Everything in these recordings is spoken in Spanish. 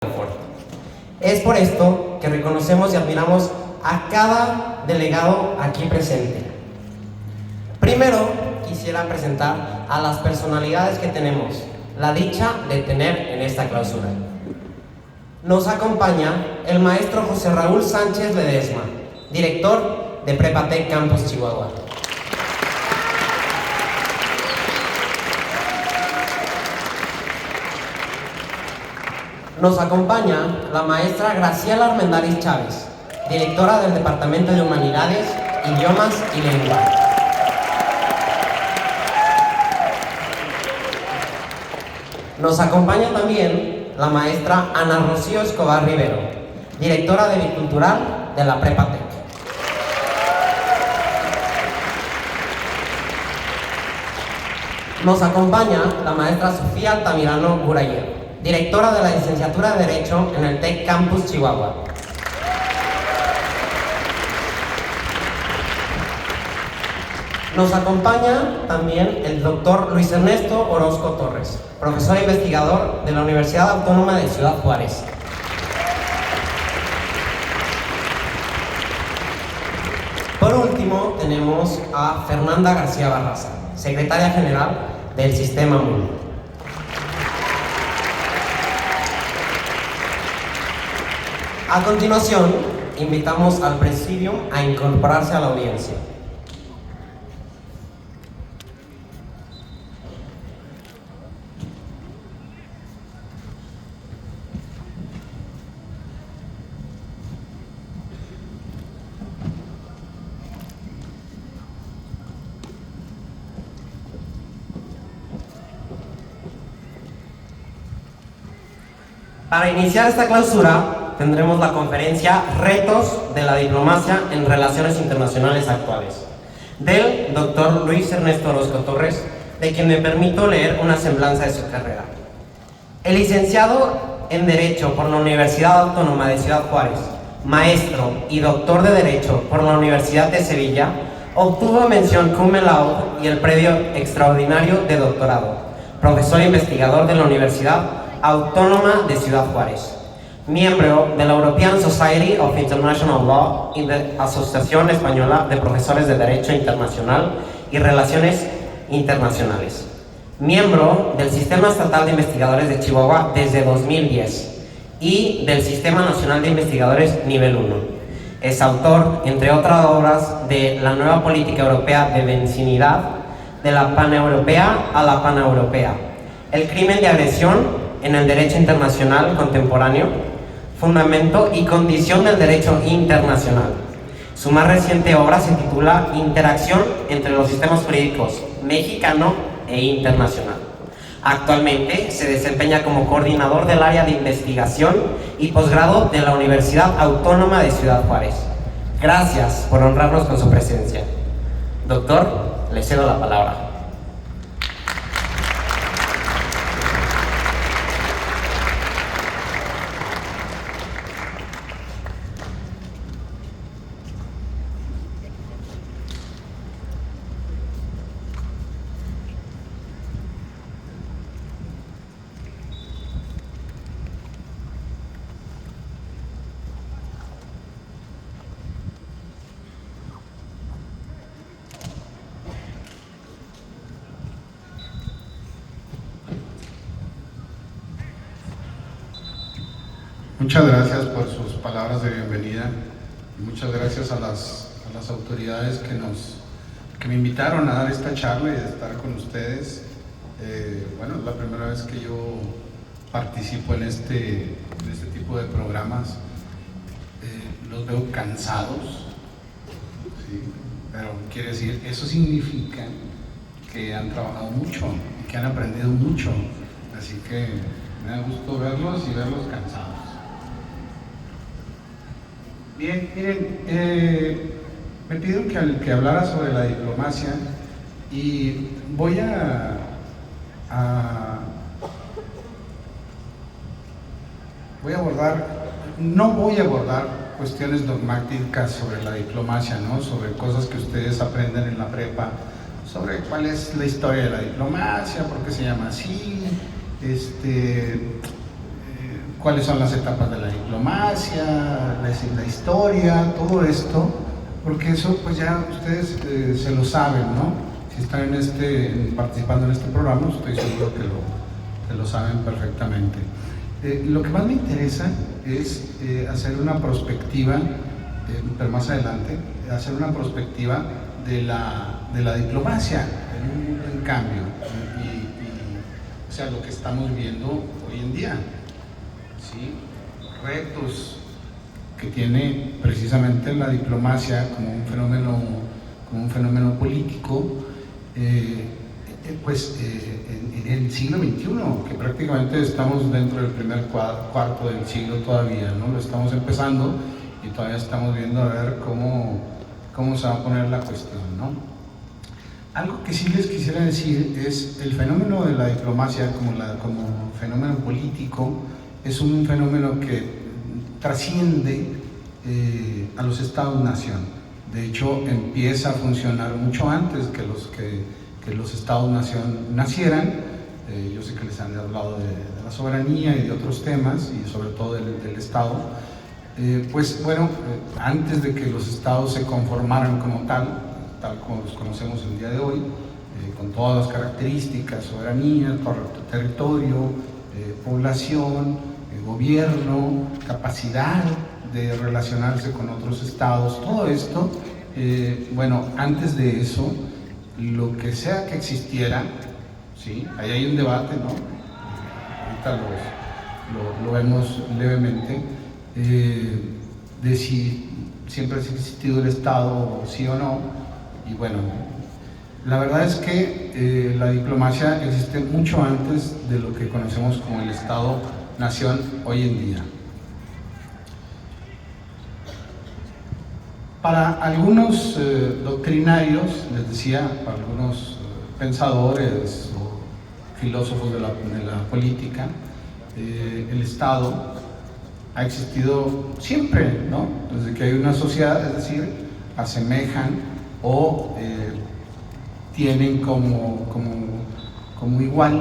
confort. Es por esto que reconocemos y admiramos a cada delegado aquí presente. Primero, quisiera presentar a las personalidades que tenemos la dicha de tener en esta clausura. Nos acompaña el maestro José Raúl Sánchez Ledesma, director de Prepatec Campus Chihuahua. Nos acompaña la maestra Graciela Armendáriz Chávez, directora del Departamento de Humanidades, Idiomas y Lengua. Nos acompaña también la maestra Ana Rocío Escobar Rivero, directora de Bicultural de la Prepatec. Nos acompaña la maestra Sofía Altamirano Burayer, directora de la Licenciatura de Derecho en el TEC Campus Chihuahua. Nos acompaña también el doctor Luis Ernesto Orozco Torres, profesor e investigador de la Universidad Autónoma de Ciudad Juárez. Por último, tenemos a Fernanda García Barraza, secretaria general del Sistema MUN. A continuación, invitamos al Presidium a incorporarse a la audiencia. Para iniciar esta clausura, tendremos la conferencia Retos de la Diplomacia en Relaciones Internacionales Actuales, del doctor Luis Ernesto Orozco Torres, de quien me permito leer una semblanza de su carrera. El licenciado en Derecho por la Universidad Autónoma de Ciudad Juárez, maestro y doctor de Derecho por la Universidad de Sevilla, obtuvo mención cum laude y el premio extraordinario de doctorado, profesor e investigador de la Universidad Autónoma de Ciudad Juárez, miembro de la European Society of International Law y de la Asociación Española de Profesores de Derecho Internacional y Relaciones Internacionales, miembro del Sistema Estatal de Investigadores de Chihuahua desde 2010 y del Sistema Nacional de Investigadores Nivel 1. Es autor, entre otras obras, de la Nueva Política Europea de Vecindad, de la Paneuropea a la Paneuropea, el crimen de agresión en el derecho internacional contemporáneo, fundamento y condición del derecho internacional. Su más reciente obra se titula Interacción entre los sistemas jurídicos mexicano e internacional. Actualmente se desempeña como coordinador del área de investigación y posgrado de la Universidad Autónoma de Ciudad Juárez. Gracias por honrarnos con su presencia. Doctor, le cedo la palabra. Muchas gracias por sus palabras de bienvenida y muchas gracias a las autoridades que me invitaron a dar esta charla y a estar con ustedes. Bueno, es la primera vez que yo participo en este tipo de programas. Los veo cansados, ¿sí? Pero quiere decir, eso significa que han trabajado mucho y que han aprendido mucho, así que me da gusto verlos y verlos cansados. Bien, miren, me pidieron que hablara sobre la diplomacia y no voy a abordar cuestiones dogmáticas sobre la diplomacia, ¿no? Sobre cosas que ustedes aprenden en la prepa, sobre cuál es la historia de la diplomacia, por qué se llama así, cuáles son las etapas de la diplomacia, la historia, todo esto, porque eso pues ya ustedes se lo saben, ¿no? Si están participando en este programa, estoy seguro que lo saben perfectamente. Lo que más me interesa es hacer una prospectiva, pero más adelante, hacer una prospectiva de la diplomacia en cambio, o sea, lo que estamos viendo hoy en día, ¿sí? Retos que tiene precisamente la diplomacia como un fenómeno político, en el siglo XXI, que prácticamente estamos dentro del primer cuarto del siglo todavía, ¿no? Lo estamos empezando y todavía estamos viendo a ver cómo se va a poner la cuestión, ¿no? Algo que sí les quisiera decir es el fenómeno de la diplomacia como fenómeno político es un fenómeno que trasciende a los estados-nación. De hecho, empieza a funcionar mucho antes que los estados-nación nacieran. Yo sé que les han hablado de la soberanía y de otros temas, y sobre todo del Estado. Antes de que los estados se conformaran como tal como los conocemos el día de hoy, con todas las características, soberanía, territorio, población, gobierno, capacidad de relacionarse con otros estados, todo esto, antes de eso, lo que sea que existiera, ¿sí? Ahí hay un debate, ¿no? Ahorita lo vemos levemente, de si siempre ha existido el Estado, sí o no. Y bueno, la verdad es que la diplomacia existe mucho antes de lo que conocemos como el Estado-nación hoy en día. Para algunos doctrinarios, les decía, para algunos pensadores o filósofos de la política, el Estado ha existido siempre, ¿no? Desde que hay una sociedad, es decir, asemejan o tienen como igual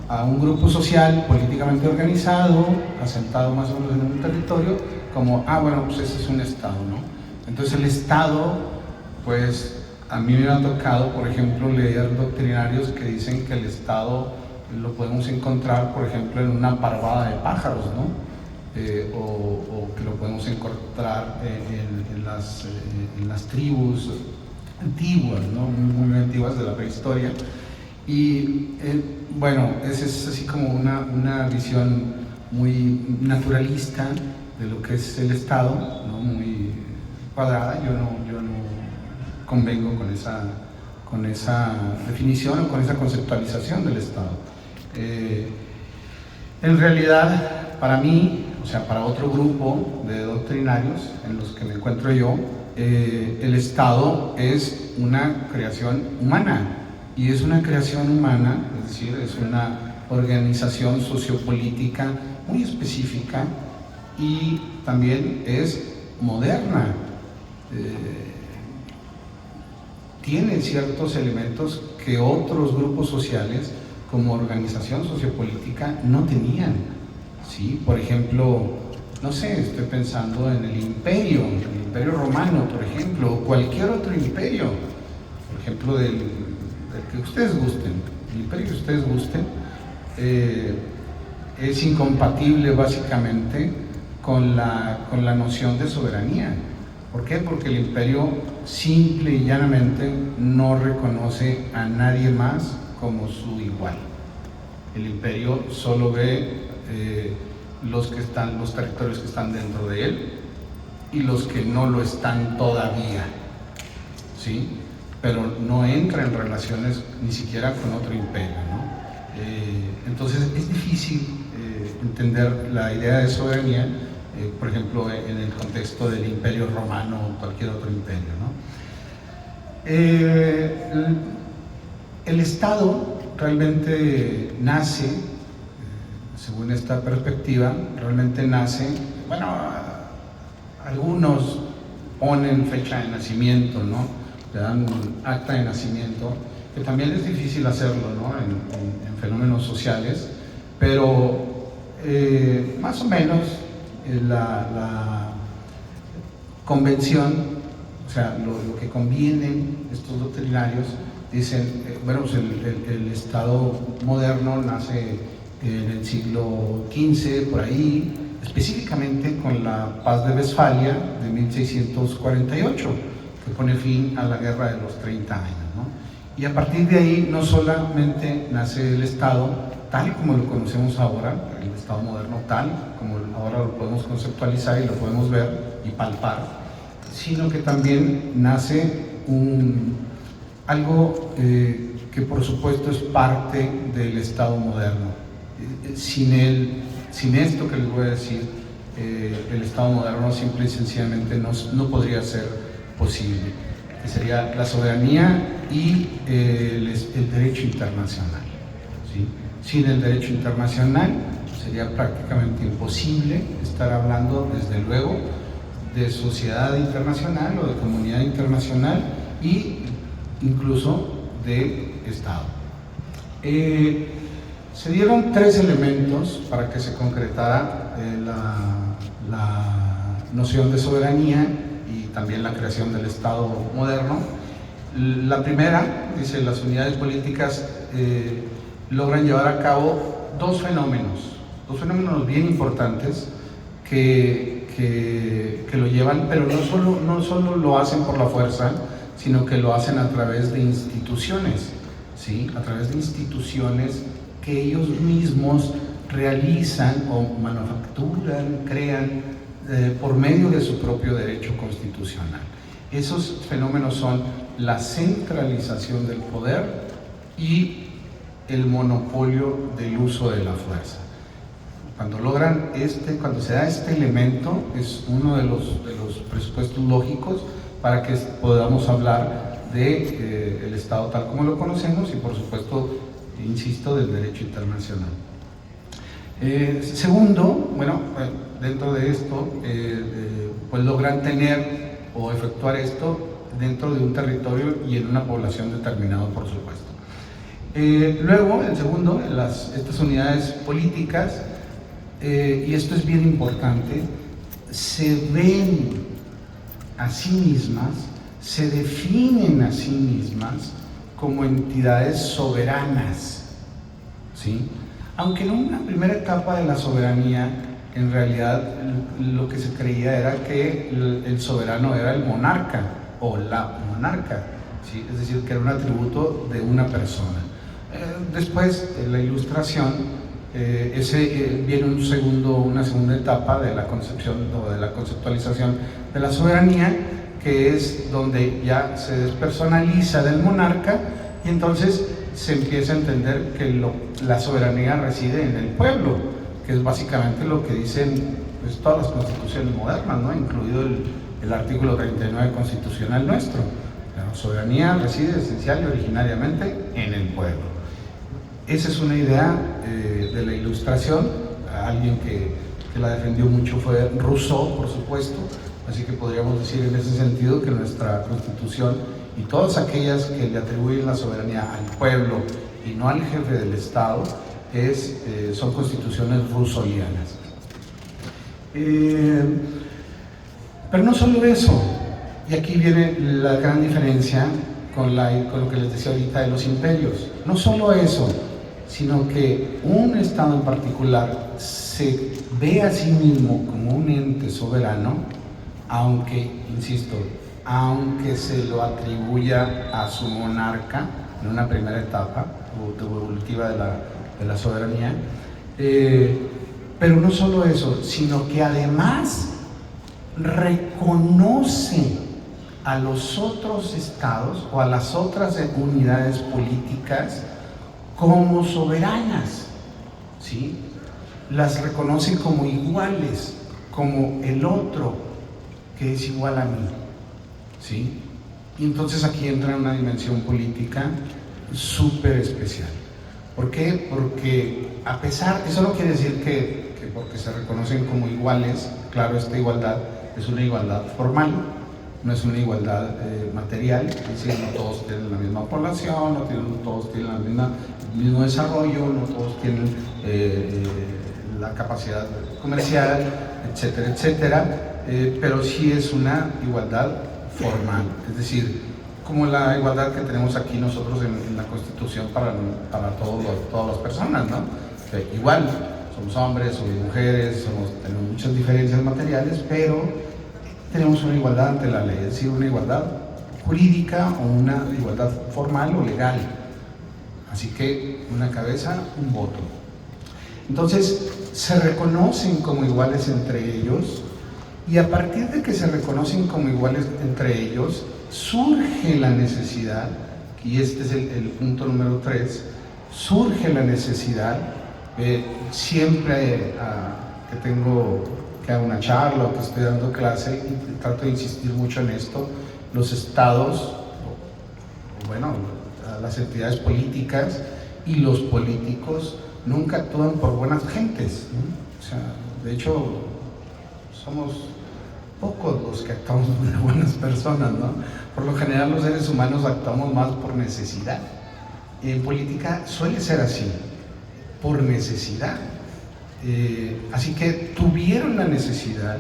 a un grupo social políticamente organizado, asentado más o menos en un territorio, como, pues ese es un Estado, ¿no? Entonces el Estado, pues a mí me ha tocado, por ejemplo, leer doctrinarios que dicen que el Estado lo podemos encontrar, por ejemplo, en una parvada de pájaros, ¿no? O que lo podemos encontrar en las tribus antiguas, ¿no? Muy antiguas de la prehistoria. Y esa es así como una visión muy naturalista de lo que es el Estado, ¿no? Muy cuadrada. Yo no convengo con esa definición o con esa conceptualización del Estado. En realidad, para mí, o sea, para otro grupo de doctrinarios en los que me encuentro yo, el Estado es una creación humana, y es una creación humana, es decir, es una organización sociopolítica muy específica y también es moderna. Tiene ciertos elementos que otros grupos sociales como organización sociopolítica no tenían, ¿sí? Por ejemplo, no sé, estoy pensando en el imperio romano, por ejemplo, o cualquier otro imperio, por ejemplo, del que ustedes gusten, el imperio que ustedes gusten, es incompatible básicamente con la noción de soberanía. ¿Por qué? Porque el imperio simple y llanamente no reconoce a nadie más como su igual. El imperio solo ve los territorios que están dentro de él y los que no lo están todavía, ¿sí? Pero no entra en relaciones ni siquiera con otro imperio, ¿no? Entonces es difícil entender la idea de soberanía, por ejemplo, en el contexto del imperio romano o cualquier otro imperio, ¿no? El Estado realmente nace, según esta perspectiva, realmente nace, algunos ponen fecha de nacimiento, ¿no? Le dan un acta de nacimiento, que también es difícil hacerlo, ¿no? En fenómenos sociales, pero más o menos la convención, o sea, lo que convienen estos doctrinarios, dicen, bueno, pues el Estado moderno nace en el siglo XV, por ahí, específicamente con la Paz de Westfalia de 1648, que pone fin a la Guerra de los 30 años, ¿no? Y a partir de ahí no solamente nace el Estado tal como lo conocemos ahora, el Estado moderno tal como ahora lo podemos conceptualizar y lo podemos ver y palpar, sino que también nace algo que por supuesto es parte del Estado moderno. Sin esto que les voy a decir, el Estado moderno simple y sencillamente no podría ser posible, que sería la soberanía y el derecho internacional, ¿sí? Sin el derecho internacional sería prácticamente imposible estar hablando, desde luego, de sociedad internacional o de comunidad internacional e incluso de Estado. Se dieron 3 elementos para que se concretara la noción de soberanía y también la creación del Estado moderno. La primera, dice, las unidades políticas logran llevar a cabo dos fenómenos bien importantes que lo llevan, pero no solo lo hacen por la fuerza, sino que lo hacen a través de instituciones, ¿sí? A través de instituciones que ellos mismos realizan o manufacturan, crean por medio de su propio derecho constitucional. Esos fenómenos son la centralización del poder y el monopolio del uso de la fuerza. Cuando se da este elemento, es uno de los presupuestos lógicos para que podamos hablar del Estado tal como lo conocemos y, por supuesto, insisto, del derecho internacional. Segundo, bueno, dentro de esto, pues logran tener o efectuar esto dentro de un territorio y en una población determinada, por supuesto. Luego, el segundo, estas unidades políticas, y esto es bien importante, se ven a sí mismas, se definen a sí mismas como entidades soberanas, ¿sí? Aunque en una primera etapa de la soberanía, en realidad lo que se creía era que el soberano era el monarca o la monarca, ¿sí? Es decir, que era un atributo de una persona. Después, en la Ilustración, viene una segunda etapa de la concepción o de la conceptualización de la soberanía, que es donde ya se despersonaliza del monarca y entonces se empieza a entender que la soberanía reside en el pueblo, que es básicamente lo que dicen pues, todas las constituciones modernas, ¿no? Incluido el artículo 39 constitucional nuestro. La soberanía reside esencial y originariamente en el pueblo. Esa es una idea de la Ilustración. Alguien que la defendió mucho fue Rousseau, por supuesto, así que podríamos decir en ese sentido que nuestra Constitución y todas aquellas que le atribuyen la soberanía al pueblo y no al jefe del Estado son constituciones rousseauianas. Pero no solo eso, y aquí viene la gran diferencia con lo que les decía ahorita de los imperios. No solo eso, sino que un Estado en particular se ve a sí mismo como un ente soberano, aunque, insisto, aunque se lo atribuya a su monarca en una primera etapa evolutiva de la soberanía, pero no solo eso, sino que además reconoce a los otros estados o a las otras unidades políticas como soberanas, ¿sí? Las reconoce como iguales, como el otro que es igual a mí, ¿sí? Y entonces aquí entra una dimensión política súper especial. ¿Por qué? Porque a pesar, eso no quiere decir que porque se reconocen como iguales, claro, esta igualdad es una igualdad formal, no es una igualdad material, es decir, no todos tienen la misma población, no todos tienen el mismo desarrollo, no todos tienen la capacidad comercial, etcétera, etcétera, pero sí es una igualdad formal, es decir, como la igualdad que tenemos aquí nosotros en la Constitución para todas las personas, ¿no? Que igual, somos hombres, somos mujeres, tenemos muchas diferencias materiales, pero tenemos una igualdad ante la ley, es decir, una igualdad jurídica o una igualdad formal o legal. Así que una cabeza, un voto. Entonces, se reconocen como iguales entre ellos, y a partir de que se reconocen como iguales entre ellos, surge la necesidad, y este es el punto número 3, surge la necesidad, siempre que hago una charla o que estoy dando clase, y trato de insistir mucho en esto, los estados, bueno, las entidades políticas y los políticos nunca actúan por buenas gentes, ¿no? O sea, de hecho, somos pocos los que actuamos de buenas personas, ¿no? Por lo general los seres humanos actuamos más por necesidad. En política suele ser así, por necesidad. Así que tuvieron la necesidad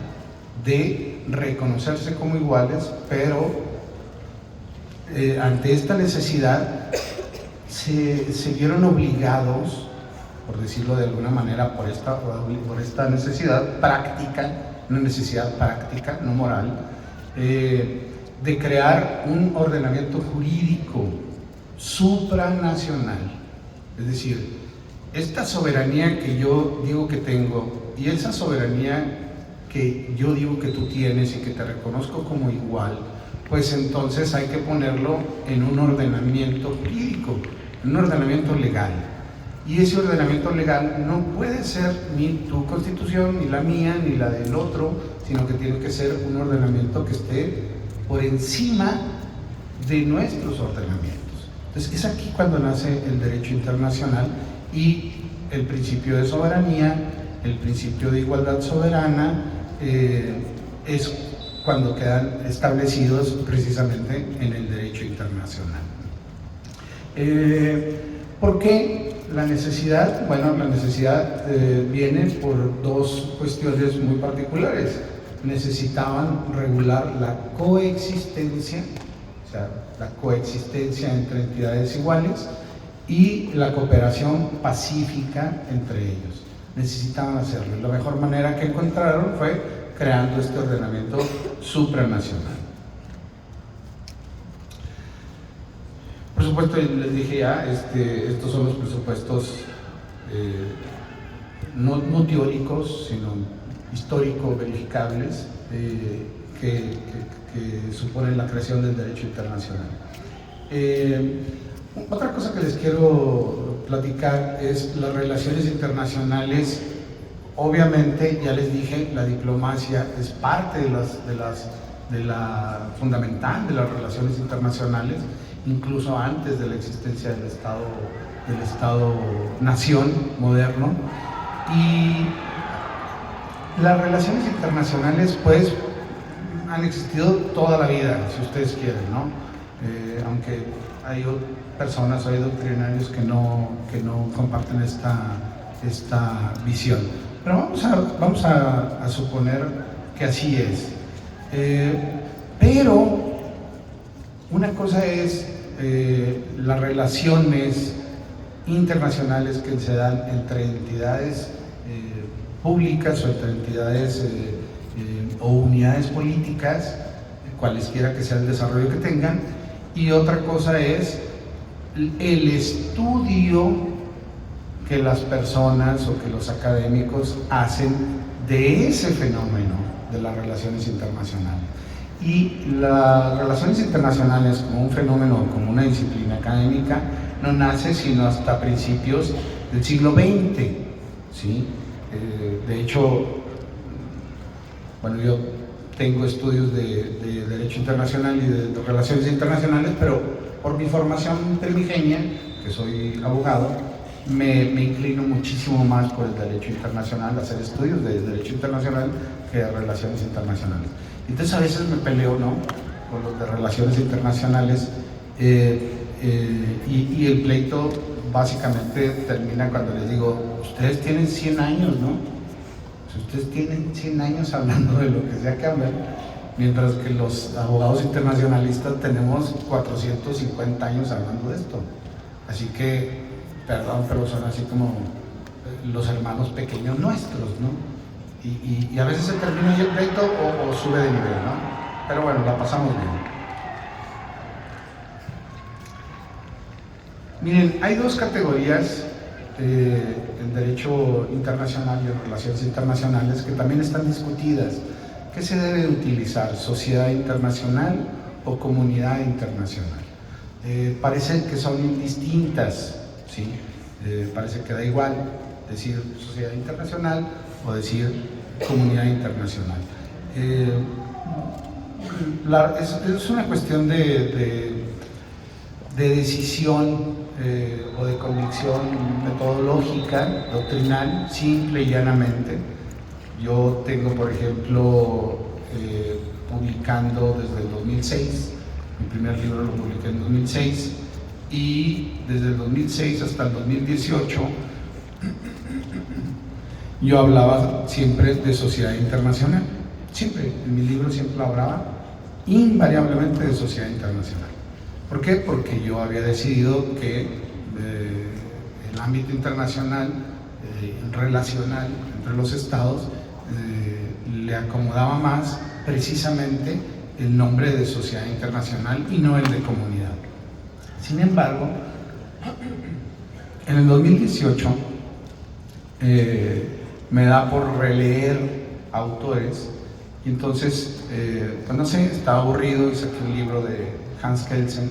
de reconocerse como iguales, pero ante esta necesidad se vieron obligados, por decirlo de alguna manera, por esta necesidad práctica, una necesidad práctica, no moral, de crear un ordenamiento jurídico supranacional. Es decir, esta soberanía que yo digo que tengo y esa soberanía que yo digo que tú tienes y que te reconozco como igual, pues entonces hay que ponerlo en un ordenamiento jurídico, en un ordenamiento legal. Y ese ordenamiento legal no puede ser ni tu constitución, ni la mía, ni la del otro, sino que tiene que ser un ordenamiento que esté por encima de nuestros ordenamientos. Entonces es aquí cuando nace el derecho internacional y el principio de soberanía, el principio de igualdad soberana, es cuando quedan establecidos precisamente en el derecho internacional. ¿Por qué la necesidad? Bueno, la necesidad viene por dos cuestiones muy particulares. Necesitaban regular la coexistencia, o sea, la coexistencia entre entidades iguales y la cooperación pacífica entre ellos. Necesitaban hacerlo. Y la mejor manera que encontraron fue creando este ordenamiento supranacional. Por supuesto, les dije ya, estos son los presupuestos no teóricos, sino históricos, verificables, que suponen la creación del derecho internacional. Otra cosa que les quiero platicar es las relaciones internacionales. Obviamente, ya les dije, la diplomacia es parte de la fundamental de las relaciones internacionales, incluso antes de la existencia del Estado-nación moderno. Y las relaciones internacionales, pues, han existido toda la vida, si ustedes quieren, ¿no? Aunque hay personas, hay doctrinarios que no comparten esta visión. Pero vamos a suponer que así es. Pero una cosa es las relaciones internacionales que se dan entre entidades públicas o entre entidades o unidades políticas, cualesquiera que sea el desarrollo que tengan, y otra cosa es el estudio que las personas o que los académicos hacen de ese fenómeno de las relaciones internacionales. Y las relaciones internacionales como un fenómeno, como una disciplina académica, no nace sino hasta principios del siglo XX, ¿sí? De hecho, bueno, yo tengo estudios de Derecho Internacional y de Relaciones Internacionales, pero por mi formación primigenia, que soy abogado, me inclino muchísimo más por el Derecho Internacional, hacer estudios de Derecho Internacional que de Relaciones Internacionales. Entonces a veces me peleo, ¿no?, con los de Relaciones Internacionales, y el pleito básicamente termina cuando les digo, ustedes tienen 100 años, ¿no?, Ustedes tienen 100 años hablando de lo que sea que hablen, mientras que los abogados internacionalistas tenemos 450 años hablando de esto. Así que, perdón, pero son así como los hermanos pequeños nuestros, ¿no? Y a veces se termina ahí el pleito o sube de nivel, ¿no? Pero bueno, la pasamos bien. Miren, hay dos categorías en derecho internacional y en relaciones internacionales que también están discutidas. ¿Qué se debe utilizar? ¿Sociedad internacional o comunidad internacional? Parece que son indistintas, ¿sí? Parece que da igual decir sociedad internacional o decir comunidad internacional. Es una cuestión de decisión o de convicción metodológica, doctrinal, simple y llanamente. Yo tengo, por ejemplo, publicando desde el 2006, mi primer libro lo publiqué en 2006, y desde el 2006 hasta el 2018 yo hablaba siempre de sociedad internacional. Siempre, en mi libro siempre hablaba invariablemente de sociedad internacional. ¿Por qué? Porque yo había decidido que el ámbito internacional, relacional entre los estados, le acomodaba más precisamente el nombre de sociedad internacional y no el de comunidad. Sin embargo, en el 2018 me da por releer autores y entonces, pues no sé, estaba aburrido y saqué un libro de Hans Kelsen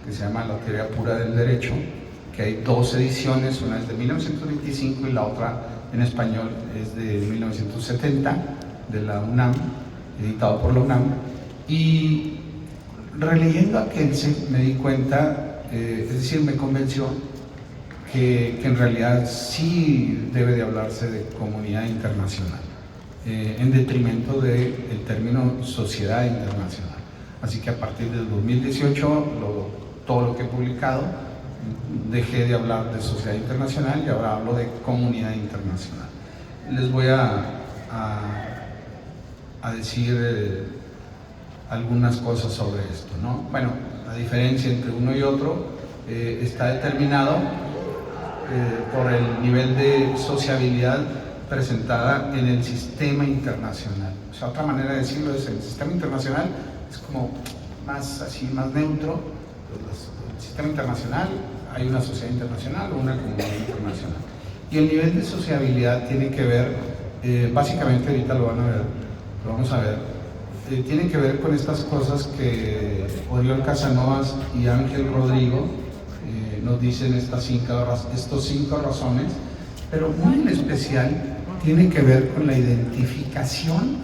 que se llama La teoría pura del derecho, que hay dos ediciones, una es de 1925 y la otra en español es de 1970, de la UNAM, editado por la UNAM. Y releyendo a Kelsen me di cuenta, es decir, me convenció que en realidad sí debe de hablarse de comunidad internacional, en detrimento del término sociedad internacional. Así que a partir del 2018, todo lo que he publicado, dejé de hablar de sociedad internacional y ahora hablo de comunidad internacional. Les voy a decir algunas cosas sobre esto, ¿no? Bueno, la diferencia entre uno y otro está determinado por el nivel de sociabilidad presentada en el sistema internacional. O sea, otra manera de decirlo es el sistema internacional es como más así, más neutro. El sistema internacional, hay una sociedad internacional o una comunidad internacional. Y el nivel de sociabilidad tiene que ver, básicamente ahorita lo vamos a ver, tiene que ver con estas cosas que Oriol Casanovas y Ángel Rodrigo nos dicen estos 5 razones, pero muy en especial tiene que ver con la identificación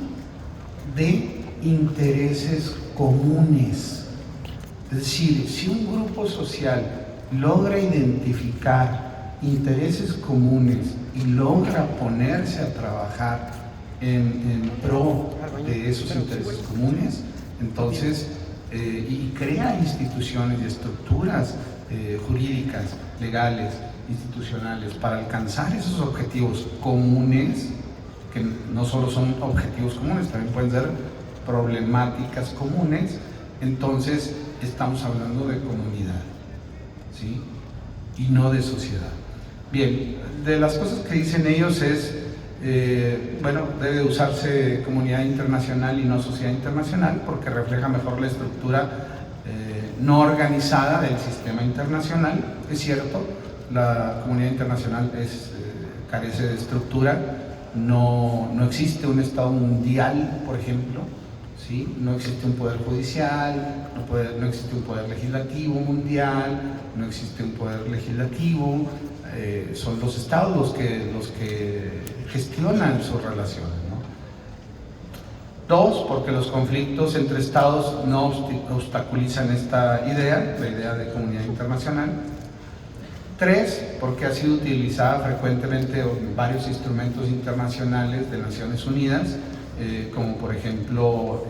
de intereses comunes. Es decir, si un grupo social logra identificar intereses comunes y logra ponerse a trabajar en pro de esos intereses comunes, entonces, y crea instituciones y estructuras jurídicas, legales, institucionales, para alcanzar esos objetivos comunes, que no solo son objetivos comunes, también pueden ser problemáticas comunes, entonces estamos hablando de comunidad, ¿sí? Y no de sociedad. Bien, de las cosas que dicen ellos es, bueno, debe usarse comunidad internacional y no sociedad internacional porque refleja mejor la estructura no organizada del sistema internacional. Es cierto, la comunidad internacional carece de estructura, no existe un Estado mundial, por ejemplo, ¿sí? No existe un poder judicial, no existe un poder legislativo mundial, no existe un poder legislativo, son los estados los que gestionan sus relaciones, ¿no? 2, porque los conflictos entre estados no obstaculizan esta idea, la idea de comunidad internacional. 3, porque ha sido utilizada frecuentemente en varios instrumentos internacionales de Naciones Unidas, como por ejemplo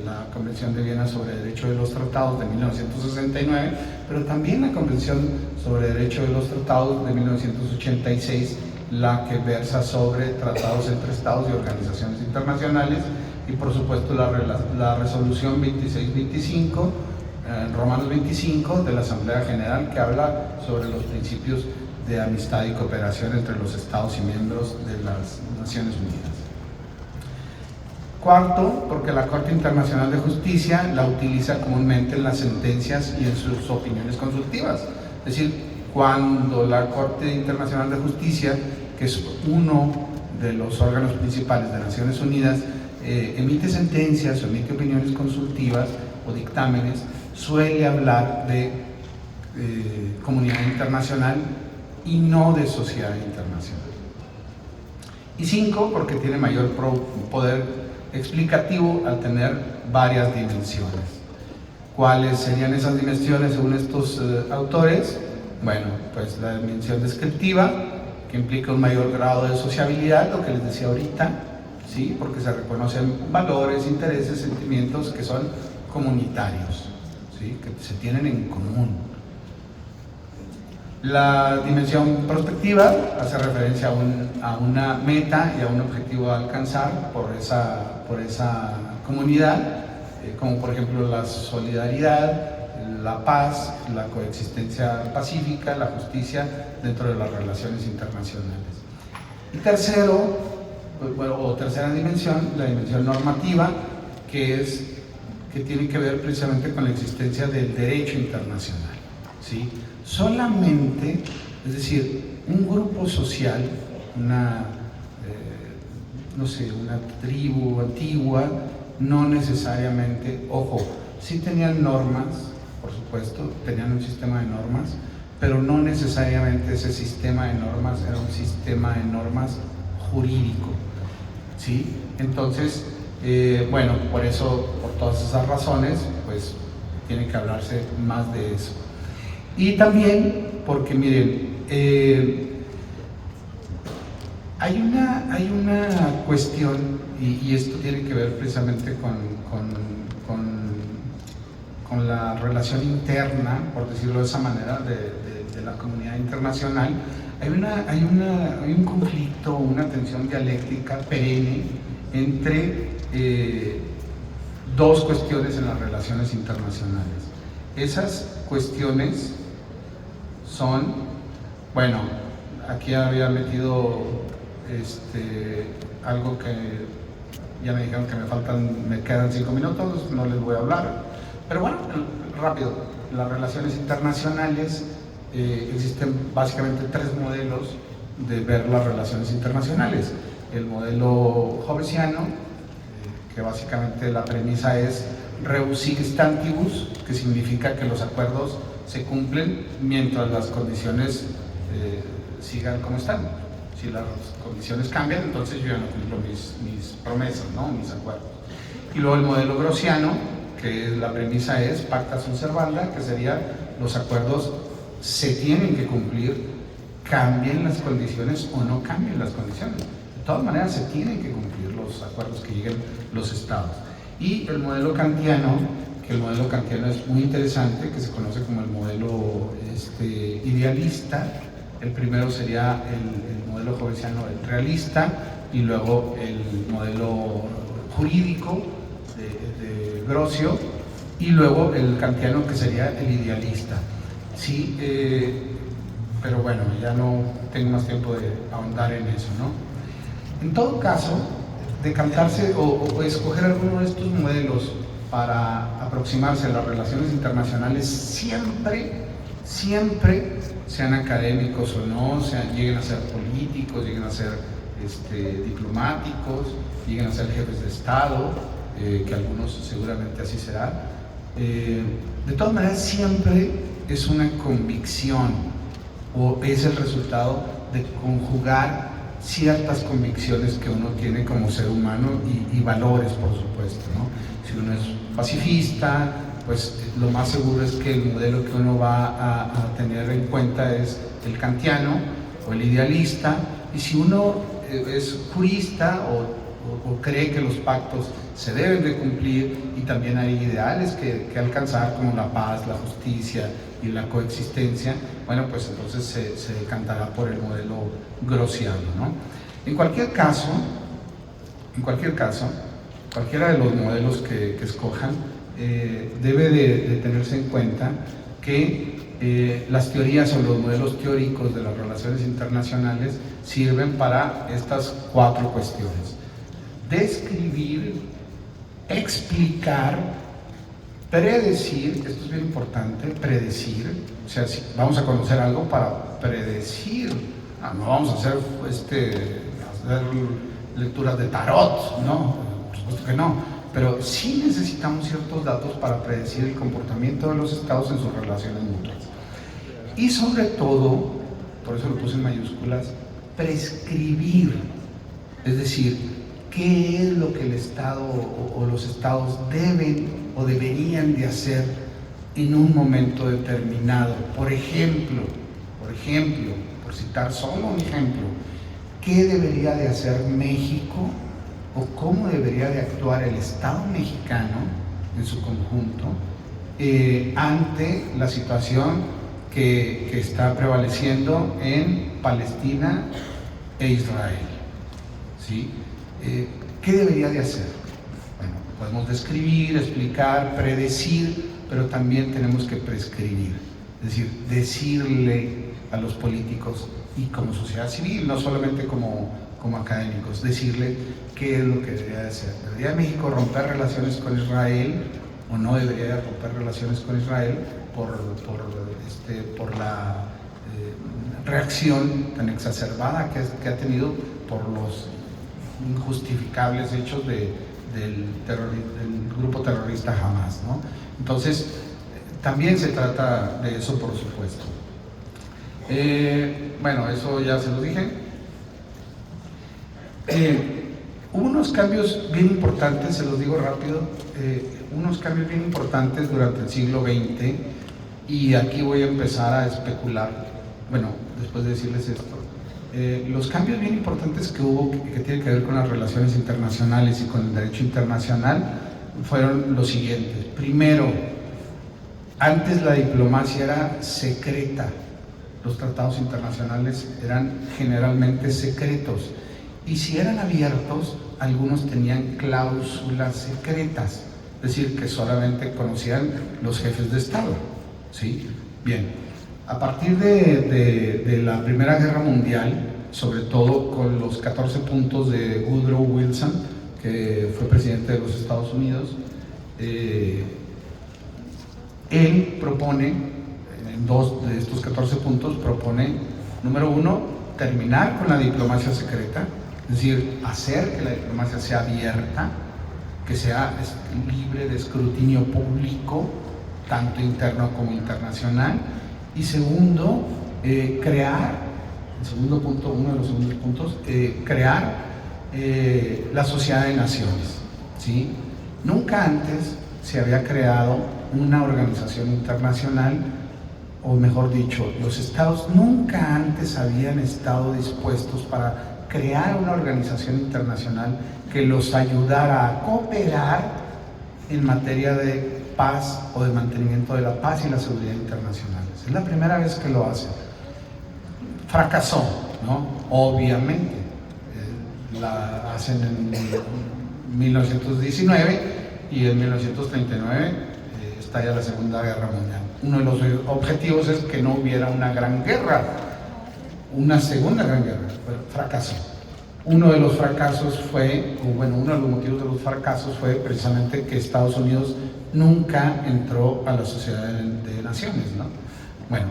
la Convención de Viena sobre Derecho de los Tratados de 1969, pero también la Convención sobre Derecho de los Tratados de 1986, la que versa sobre tratados entre estados y organizaciones internacionales, y por supuesto la resolución 2625, Romanos 25 de la Asamblea General, que habla sobre los principios de amistad y cooperación entre los estados y miembros de las Naciones Unidas. Cuarto, porque la Corte Internacional de Justicia la utiliza comúnmente en las sentencias y en sus opiniones consultivas. Es decir, cuando la Corte Internacional de Justicia, que es uno de los órganos principales de Naciones Unidas, emite sentencias o emite opiniones consultivas o dictámenes, suele hablar de comunidad internacional y no de sociedad internacional. Y 5, porque tiene mayor poder explicativo al tener varias dimensiones. ¿Cuáles serían esas dimensiones según estos autores? Bueno, pues la dimensión descriptiva, que implica un mayor grado de sociabilidad, lo que les decía ahorita, ¿sí? Porque se reconocen valores, intereses, sentimientos que son comunitarios, ¿sí? Que se tienen en común. La dimensión prospectiva hace referencia a una meta y a un objetivo a alcanzar por esa comunidad, como por ejemplo la solidaridad, la paz, la coexistencia pacífica, la justicia dentro de las relaciones internacionales. Y tercero, tercera dimensión, la dimensión normativa, que tiene que ver precisamente con la existencia del derecho internacional, ¿sí? Solamente, es decir, un grupo social, una tribu antigua, no necesariamente, ojo, sí tenían normas, por supuesto, tenían un sistema de normas, pero no necesariamente ese sistema de normas era un sistema de normas jurídico, ¿sí? Entonces, por eso, por todas esas razones, pues tiene que hablarse más de eso. Y también porque, miren, hay una cuestión, y esto tiene que ver precisamente con la relación interna, por decirlo de esa manera, de la comunidad internacional. Hay un conflicto, una tensión dialéctica perenne entre dos cuestiones en las relaciones internacionales. Esas cuestiones son, bueno, aquí había metido algo que ya me dijeron que me quedan 5 minutos, no les voy a hablar, pero bueno, rápido. Las relaciones internacionales, existen básicamente 3 modelos de ver las relaciones internacionales. El modelo hobbesiano, que básicamente la premisa es rebus sic stantibus, que significa que los acuerdos se cumplen mientras las condiciones sigan como están. Si las condiciones cambian, entonces yo ya no cumplo mis promesas, ¿no? Mis acuerdos. Y luego el modelo grossiano, que la premisa es pacta sunt servanda, que sería los acuerdos se tienen que cumplir, cambien las condiciones o no cambien las condiciones. De todas maneras se tienen que cumplir los acuerdos que lleguen los estados. Y el modelo kantiano, que el modelo kantiano es muy interesante, que se conoce como el modelo idealista. El primero sería el modelo hobbesiano, el realista, y luego el modelo jurídico de Grocio, y luego el kantiano, que sería el idealista. Sí, pero bueno, ya no tengo más tiempo de ahondar en eso, ¿no? En todo caso, decantarse o escoger alguno de estos modelos para aproximarse a las relaciones internacionales siempre, sean académicos o no, lleguen a ser políticos, lleguen a ser diplomáticos, lleguen a ser jefes de Estado, que algunos seguramente así serán. De todas maneras, siempre es una convicción o es el resultado de conjugar ciertas convicciones que uno tiene como ser humano y valores, por supuesto, ¿no? Si uno es pacifista, pues lo más seguro es que el modelo que uno va a tener en cuenta es el kantiano o el idealista, y si uno es jurista o o cree que los pactos se deben de cumplir, y también hay ideales que alcanzar, como la paz, la justicia y la coexistencia. Bueno, pues entonces se decantará por el modelo grossiano, ¿no? En cualquier caso, cualquiera de los modelos que escojan, debe de tenerse en cuenta que las teorías o los modelos teóricos de las relaciones internacionales sirven para estas 4 cuestiones: describir, explicar, predecir. Esto es bien importante, predecir. O sea, si vamos a conocer algo, para predecir, no vamos a hacer lecturas de tarot, ¿no? Por supuesto que no, pero sí necesitamos ciertos datos para predecir el comportamiento de los estados en sus relaciones mutuas. Y sobre todo, por eso lo puse en mayúsculas, prescribir, es decir, qué es lo que el Estado o los estados deben o deberían de hacer en un momento determinado. Por ejemplo, por citar solo un ejemplo, ¿qué debería de hacer México o cómo debería de actuar el Estado mexicano en su conjunto ante la situación que está prevaleciendo en Palestina e Israel? ¿Sí? ¿Qué debería de hacer? Bueno, podemos describir, explicar, predecir, pero también tenemos que prescribir, es decir, decirle a los políticos y como sociedad civil, no solamente como académicos, decirle qué es lo que debería de hacer. ¿Debería México romper relaciones con Israel o no debería romper relaciones con Israel por la reacción tan exacerbada que ha tenido por los injustificables hechos del grupo terrorista Hamas, ¿no? Entonces, también se trata de eso, por supuesto. Bueno, eso ya se lo dije. Hubo unos cambios bien importantes, se los digo rápido, unos cambios bien importantes durante el siglo XX, y aquí voy a empezar a especular, bueno, después de decirles esto. Los cambios bien importantes que hubo, que tienen que ver con las relaciones internacionales y con el derecho internacional, fueron los siguientes. Primero, antes la diplomacia era secreta. Los tratados internacionales eran generalmente secretos, y si eran abiertos, algunos tenían cláusulas secretas, es decir, que solamente conocían los jefes de Estado, ¿sí? Bien, a partir de la Primera Guerra Mundial, sobre todo con los 14 puntos de Woodrow Wilson, que fue presidente de los Estados Unidos, él propone, en 2 de estos 14 puntos, propone, número 1, terminar con la diplomacia secreta, es decir, hacer que la diplomacia sea abierta, que sea libre de escrutinio público, tanto interno como internacional. Y segundo, crear, el segundo punto, uno de los segundos puntos, crear la Sociedad de Naciones, ¿sí? Nunca antes se había creado una organización internacional, o mejor dicho, los estados nunca antes habían estado dispuestos para crear una organización internacional que los ayudara a cooperar en materia de paz o de mantenimiento de la paz y la seguridad internacionales. Es la primera vez que lo hacen. Fracasó, ¿no? Obviamente. La hacen en 1919 y en 1939 estalla la Segunda Guerra Mundial. Uno de los objetivos es que no hubiera una gran guerra, una segunda gran guerra, pero fracasó. Uno de los fracasos fue, o bueno, uno de los motivos de los fracasos fue precisamente que Estados Unidos nunca entró a la Sociedad de Naciones, ¿no? Bueno,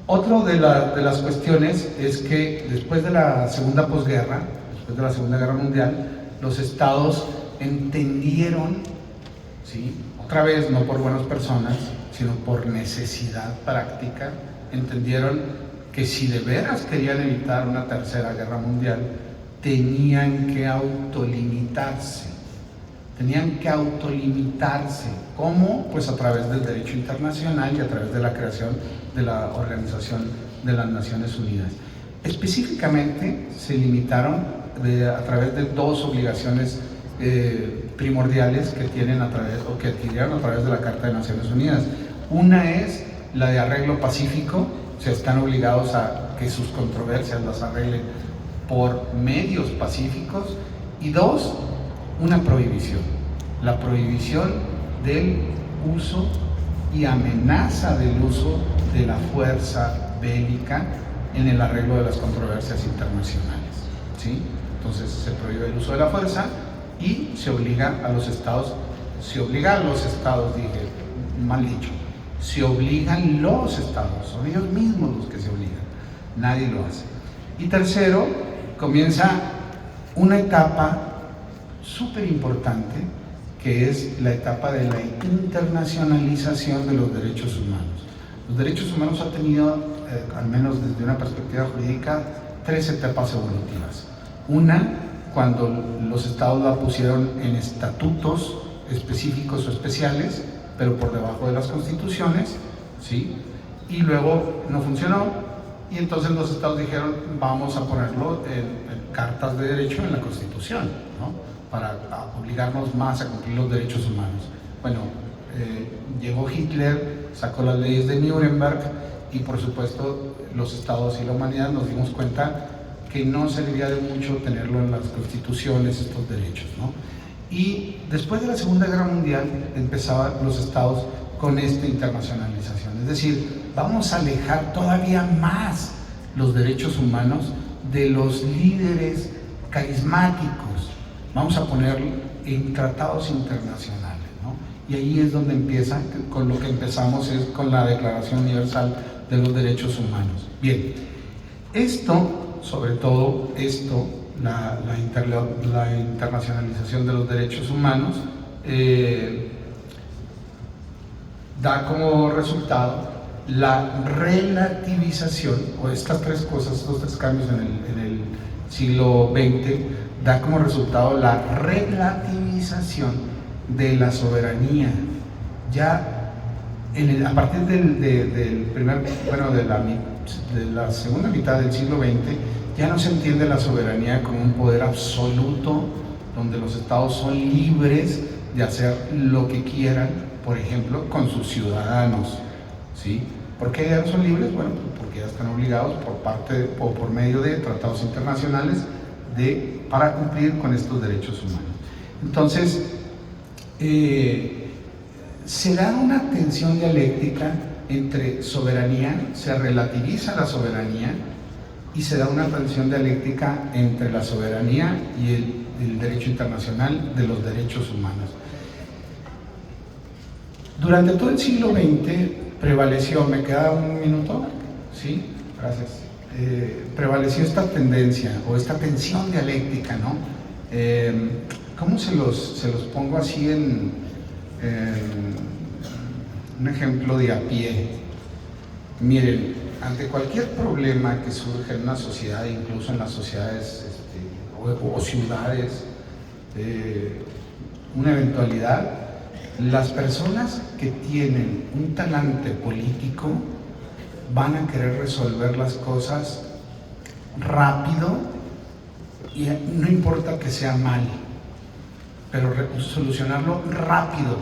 otra de las cuestiones es que después de la segunda posguerra, después de la Segunda Guerra Mundial, los estados entendieron, ¿sí? Otra vez no por buenas personas, sino por necesidad práctica, entendieron que si de veras querían evitar una tercera guerra mundial, tenían que autolimitarse. ¿Cómo? Pues a través del derecho internacional y a través de la creación de la Organización de las Naciones Unidas. Específicamente se limitaron a través de dos obligaciones primordiales que tienen a través, o que adquirieron a través de la Carta de Naciones Unidas. Una es la de arreglo pacífico, o sea, están obligados a que sus controversias las arreglen por medios pacíficos. Y dos, una prohibición, la prohibición del uso y amenaza del uso de la fuerza bélica en el arreglo de las controversias internacionales, ¿sí? Entonces se prohíbe el uso de la fuerza y se obliga a los estados, dije, mal dicho, se obligan los estados, son ellos mismos los que se obligan, nadie lo hace. Y tercero, comienza una etapa súper importante, que es la etapa de la internacionalización de los derechos humanos. Los derechos humanos han tenido, al menos desde una perspectiva jurídica, tres etapas evolutivas. Una, cuando los estados la pusieron en estatutos específicos o especiales, pero por debajo de las constituciones, ¿sí? Y luego no funcionó, y entonces los estados dijeron, vamos a ponerlo en cartas de derecho en la Constitución, ¿no? Para obligarnos más a cumplir los derechos humanos. Bueno, llegó Hitler, sacó las leyes de Nuremberg, y por supuesto los estados y la humanidad nos dimos cuenta que no serviría de mucho tenerlo en las constituciones, estos derechos, ¿no? Y después de la Segunda Guerra Mundial empezaban los estados con esta internacionalización, es decir, vamos a alejar todavía más los derechos humanos de los líderes carismáticos, vamos a ponerlo en tratados internacionales, ¿no? Y ahí es donde empieza, con lo que empezamos es con la Declaración Universal de los Derechos Humanos. Bien, esto, sobre todo esto, la internacionalización de los derechos humanos, da como resultado la relativización, o estas tres cosas, estos tres cambios en el siglo XX, da como resultado la relativización de la soberanía. Ya a partir de la segunda mitad del siglo XX, ya no se entiende la soberanía como un poder absoluto, donde los estados son libres de hacer lo que quieran, por ejemplo, con sus ciudadanos, ¿sí? ¿Por qué ya no son libres? Bueno, porque ya están obligados por medio de tratados internacionales para cumplir con estos derechos humanos. Entonces, se da una tensión dialéctica entre soberanía, se relativiza la soberanía, y se da una tensión dialéctica entre la soberanía y el derecho internacional de los derechos humanos. Durante todo el siglo XX prevaleció, ¿me queda un minuto? Sí, gracias. Prevaleció esta tendencia o esta tensión dialéctica, ¿no? ¿Cómo se los pongo así en un ejemplo de a pie? Miren, ante cualquier problema que surge en una sociedad, incluso en las sociedades o ciudades, una eventualidad, las personas que tienen un talante político van a querer resolver las cosas rápido, y no importa que sea mal, pero solucionarlo rápido,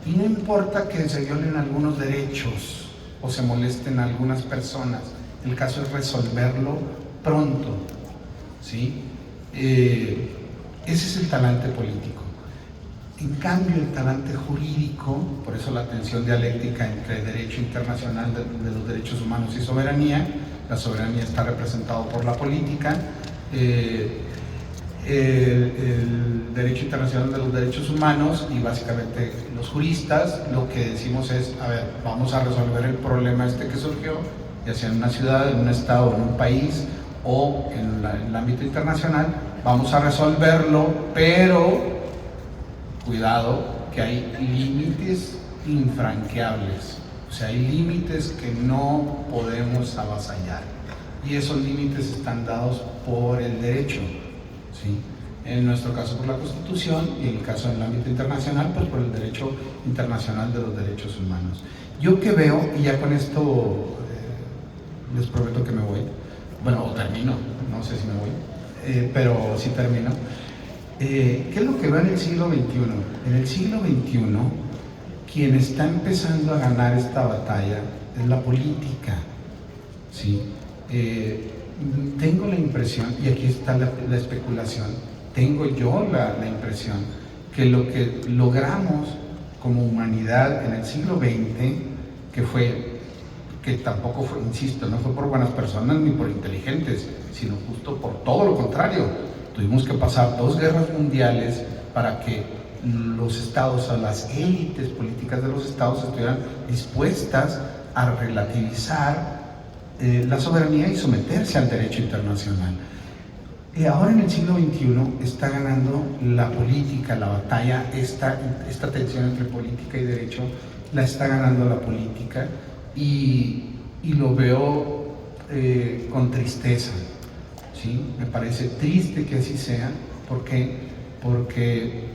y no importa que se violen algunos derechos o se molesten a algunas personas, el caso es resolverlo pronto, ¿sí? Ese es el talante político. En cambio, el talante jurídico, por eso la tensión dialéctica entre derecho internacional de los derechos humanos y soberanía, la soberanía está representada por la política, el derecho internacional de los derechos humanos y básicamente los juristas, lo que decimos es, a ver, vamos a resolver el problema que surgió, ya sea en una ciudad, en un estado, en un país o en el ámbito internacional, vamos a resolverlo, pero cuidado que hay límites infranqueables, o sea, hay límites que no podemos avasallar, y esos límites están dados por el derecho, ¿sí? En nuestro caso por la Constitución, y en el caso del ámbito internacional, pues por el derecho internacional de los derechos humanos. Yo que veo, y ya con esto les prometo que me voy, bueno, o termino, no sé si me voy, pero sí termino. ¿Qué es lo que va en el siglo XXI? En el siglo XXI, quien está empezando a ganar esta batalla es la política, ¿sí? Tengo la impresión, y aquí está la especulación, tengo yo la impresión que lo que logramos como humanidad en el siglo XX, que tampoco fue, insisto, no fue por buenas personas ni por inteligentes, sino justo por todo lo contrario. Tuvimos que pasar 2 guerras mundiales para que los estados, o las élites políticas de los estados estuvieran dispuestas a relativizar la soberanía y someterse al derecho internacional. Ahora en el siglo XXI está ganando la política, la batalla, esta tensión entre política y derecho, la está ganando la política y lo veo con tristeza, ¿sí? Me parece triste que así sea, porque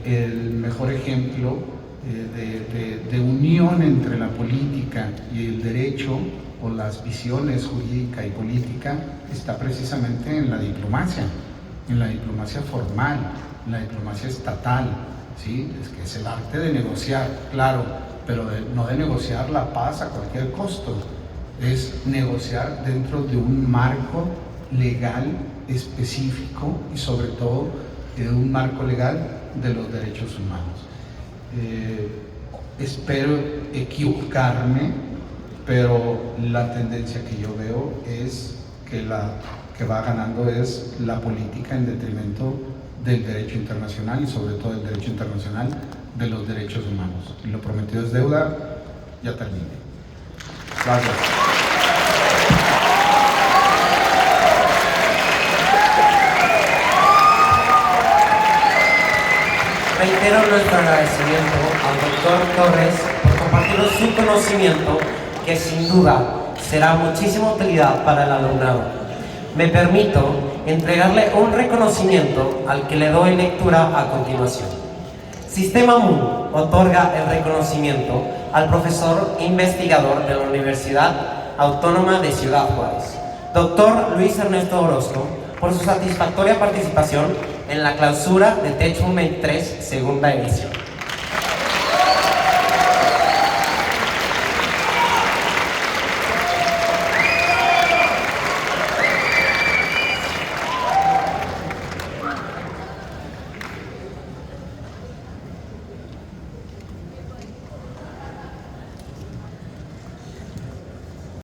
el mejor ejemplo de unión entre la política y el derecho, o las visiones jurídica y política, está precisamente en la diplomacia formal, en la diplomacia estatal, ¿sí? Que es el arte de negociar, claro, pero no de negociar la paz a cualquier costo, es negociar dentro de un marco legal específico y sobre todo de un marco legal de los derechos humanos. Espero equivocarme, pero la tendencia que yo veo es que la que va ganando es la política en detrimento del derecho internacional y sobre todo el derecho internacional de los derechos humanos. Y lo prometido es deuda, ya terminé. Gracias. Reitero nuestro agradecimiento al doctor Torres por compartirnos su conocimiento, que sin duda será muchísima utilidad para el alumnado. Me permito entregarle un reconocimiento al que le doy lectura a continuación. Sistema MUN otorga el reconocimiento al profesor investigador de la Universidad Autónoma de Ciudad Juárez, doctor Luis Ernesto Orozco, por su satisfactoria participación en la clausura de TECHUM 23, segunda edición.